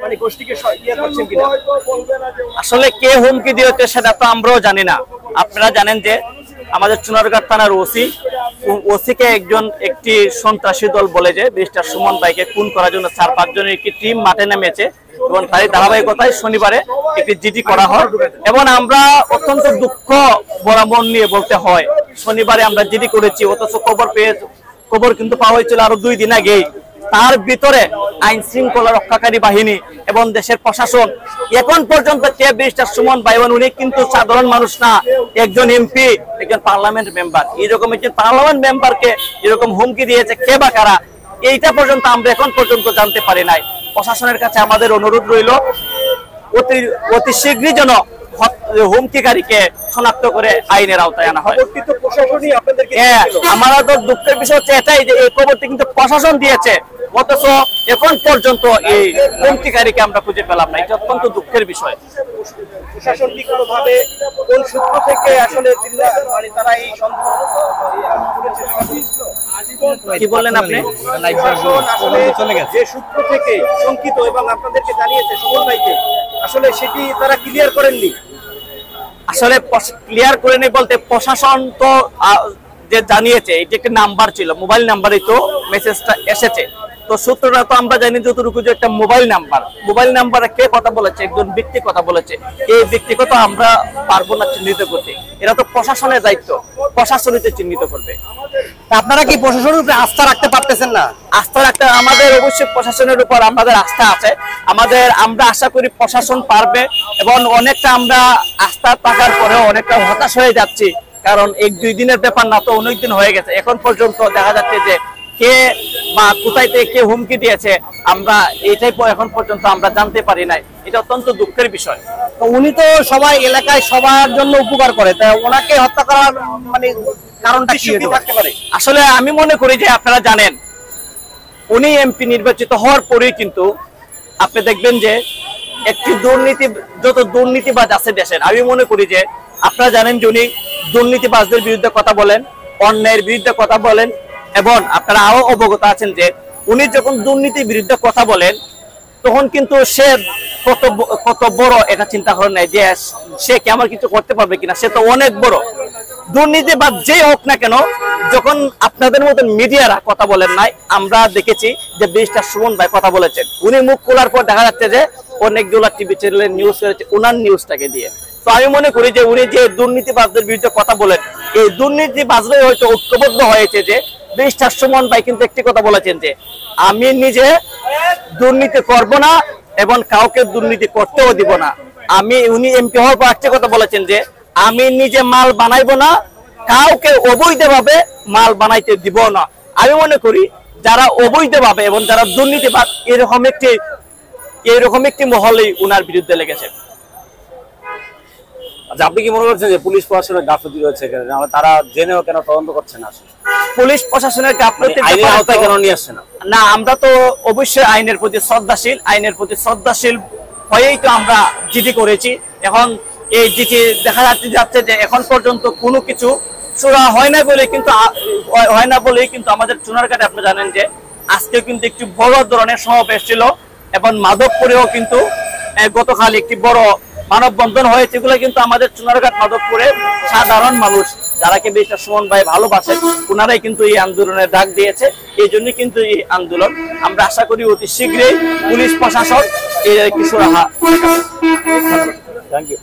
মানে গোষ্ঠীকে ইয়ে করছেন কিনা? আসলে কে হুমকি দিয়েছে সেটা তো আমরাও জানি না। আপনারা জানেন যে আমাদের চুনারঘাট থানার ওসিকে একটি সন্ত্রাসী দল বলে যে ব্যারিস্টার সুমন ভাইকে খুন করার জন্য 4-5 জনের একটি টিম মাঠে নেমেছে এবং তারই ধারাবাহিকতায় শনিবারে একটি জিডি করা হয় এবং আমরা অত্যন্ত দুঃখ বরাবর নিয়ে বলতে হয় শনিবারে আমরা জিডি করেছি, অথচ খবর কিন্তু পাওয়া হয়েছিল আরো 2 দিন আগেই। তার ভিতরে আইন শৃঙ্খলা রক্ষাকারী বাহিনী এবং দেশের প্রশাসন এখন পর্যন্ত কে ব্যারিস্টার সুমন ভাই, উনি কিন্তু সাধারণ মানুষ না, একজন এমপি, একজন পার্লামেন্ট মেম্বার। এইরকম একজন পার্লামেন্ট মেম্বারকে এরকম হুমকি দিয়েছে কে বা কারা, এইটা পর্যন্ত আমরা এখন পর্যন্ত জানতে পারি নাই। প্রশাসনের কাছে আমাদের অনুরোধ রইল অতি শীঘ্রই যেন হুমকিকারীকে শনাক্ত করে আইনের আওতায় আনা হয়। আমাদের তো দুঃখের বিষয় হচ্ছে এটাই যে এই খবরটি কিন্তু প্রশাসন দিয়েছে, অথচ এখন পর্যন্ত এই হুমকিকারীকে আমরা খুঁজে পেলাম না। এটা অত্যন্ত দুঃখের বিষয়। প্রশাসন কি কোনোভাবে কোন সূত্র থেকে আসলে মানে তারা এই কি বললেন আপনি? যে সূত্র থেকে শঙ্কিত এবং আপনাদেরকে জানিয়েছে সুমন ভাইকে, আসলে সেটি তারা ক্লিয়ার করেননি? আসলে ক্লিয়ার করেনি বলতে প্রশাসন তো যে জানিয়েছে এটি একটা নাম্বার ছিল, মোবাইল নাম্বারই তো মেসেজটা এসেছে। তো সূত্রটা তো আমরা জানি যতটুকু যে একটা মোবাইল নাম্বারে কে কথা বলেছে, একজন ব্যক্তি কথা বলেছে, এই ব্যক্তিগত আমরা পারবো না চিহ্নিত করতে। এরা তো প্রশাসনের দায়িত্ব, প্রশাসনই চিহ্নিত করবে। আপনারা কি প্রশাসনের উপরে আস্থা রাখতে পারতেছেন না? আস্থা রাখতে আমাদের অবশ্যই প্রশাসনের উপর আমাদের আস্থা আছে। আমরা আশা করি প্রশাসন পারবে এবং অনেকটা আমরা আস্থা থাকার পরেও অনেকটা হতাশ হয়ে যাচ্ছি, কারণ 1-2 দিনের ব্যাপার না, তো অনেক দিন হয়ে গেছে। এখন পর্যন্ত দেখা যাচ্ছে যে কে বা কোথায় থেকে কে হুমকি দিয়েছে আমরা এইটাই এখন পর্যন্ত আমরা জানতে পারি নাই। এটা অত্যন্ত দুঃখের বিষয়। তো উনি তো সবাই এলাকায় সবার জন্য উপকার করে, তাই ওনাকে হত্যা করার মানে কারণটা কি থাকতে পারে? আসলে আমি মনে করি যে আপনারা জানেন উনি এমপি নির্বাচিত হওয়ার পরেই কিন্তু আপনি দেখবেন যে একটি যত দুর্নীতিবাজ আছে দেশের, আমি মনে করি যে আপনারা জানেন যে উনি দুর্নীতিবাজদের বিরুদ্ধে কথা বলেন, অন্যায়ের বিরুদ্ধে কথা বলেন এবং আপনারা আরো অবগত আছেন যে উনি যখন দুর্নীতির বিরুদ্ধে কথা বলেন তখন কিন্তু সে কত বড় এটা চিন্তা করে নাই যে সে কি আমার কিছু করতে পারবে কিনা। সে তো অনেক বড় দুর্নীতিবাজ যেই হোক না কেন, যখন আপনাদের মতন মিডিয়ারা কথা বলেন নাই, আমরা দেখেছি যে ব্যারিস্টার সুমন ভাই কথা বলেছেন। উনি মুখ খোলার পর দেখা যাচ্ছে যে অনেকগুলো টিভি চ্যানেলের নিউজ করেছে উনার নিউজটাকে দিয়ে। তো আমি মনে করি যে উনি যে দুর্নীতিবাজদের বিরুদ্ধে কথা বলেন, এই দুর্নীতিবাজরাই হয়তো ঐক্যবদ্ধ হয়েছে যে ব্যারিস্টার সুমন ভাই কিন্তু একটি কথা বলেছেন যে আমি নিজে দুর্নীতি করব না এবং কাউকে দুর্নীতি করতেও দিব না। উনি এমপি হওয়ার পর একটা কথা বলেছেন যে আমি নিজে মাল বানাইবো না, কাউকে অবৈধভাবে মাল বানাইতে দিব না। আমি মনে করি যারা অবৈধভাবে এবং যারা দুর্নীতিবাদ এরকম একটি মহলেই উনার বিরুদ্ধে লেগেছে। আচ্ছা, আপনি কি মনে করছেন যে পুলিশ প্রশাসনের গাফিলতি রয়েছে এখানে? তারা জেনেও কেন তদন্ত করছে না? পুলিশ প্রশাসনের গাফিলতি আইনের আওতায় কেন নিয়ে আসছে না? না, আমরা তো অবশ্যই আইনের প্রতি শ্রদ্ধাশীল হয়েই তো আমরা জিডি করেছি। এখন এই জিডি দেখা যাচ্ছে যে এখন পর্যন্ত কোনো কিছু চূড়া হয় না বলেই কিন্তু আমাদের চুনারঘাটে আপনি জানেন যে আজকে কিন্তু একটি বড় ধরনের সমাবেশ ছিল এবং মাধবপুরেও কিন্তু গতকাল একটি বড় মানববন্ধন হয়েছে। এগুলো কিন্তু আমাদের চুনারঘাট মাধবপুরে সাধারণ মানুষ যারা কি ব্যারিস্টার সুমন ভাই ভালোবাসেন, ওনারাই কিন্তু এই আন্দোলনের ডাক দিয়েছে। এই জন্য কিন্তু এই আন্দোলন আমরা আশা করি অতি শীঘ্রই পুলিশ প্রশাসন এর কিছু রাহা। Thank you.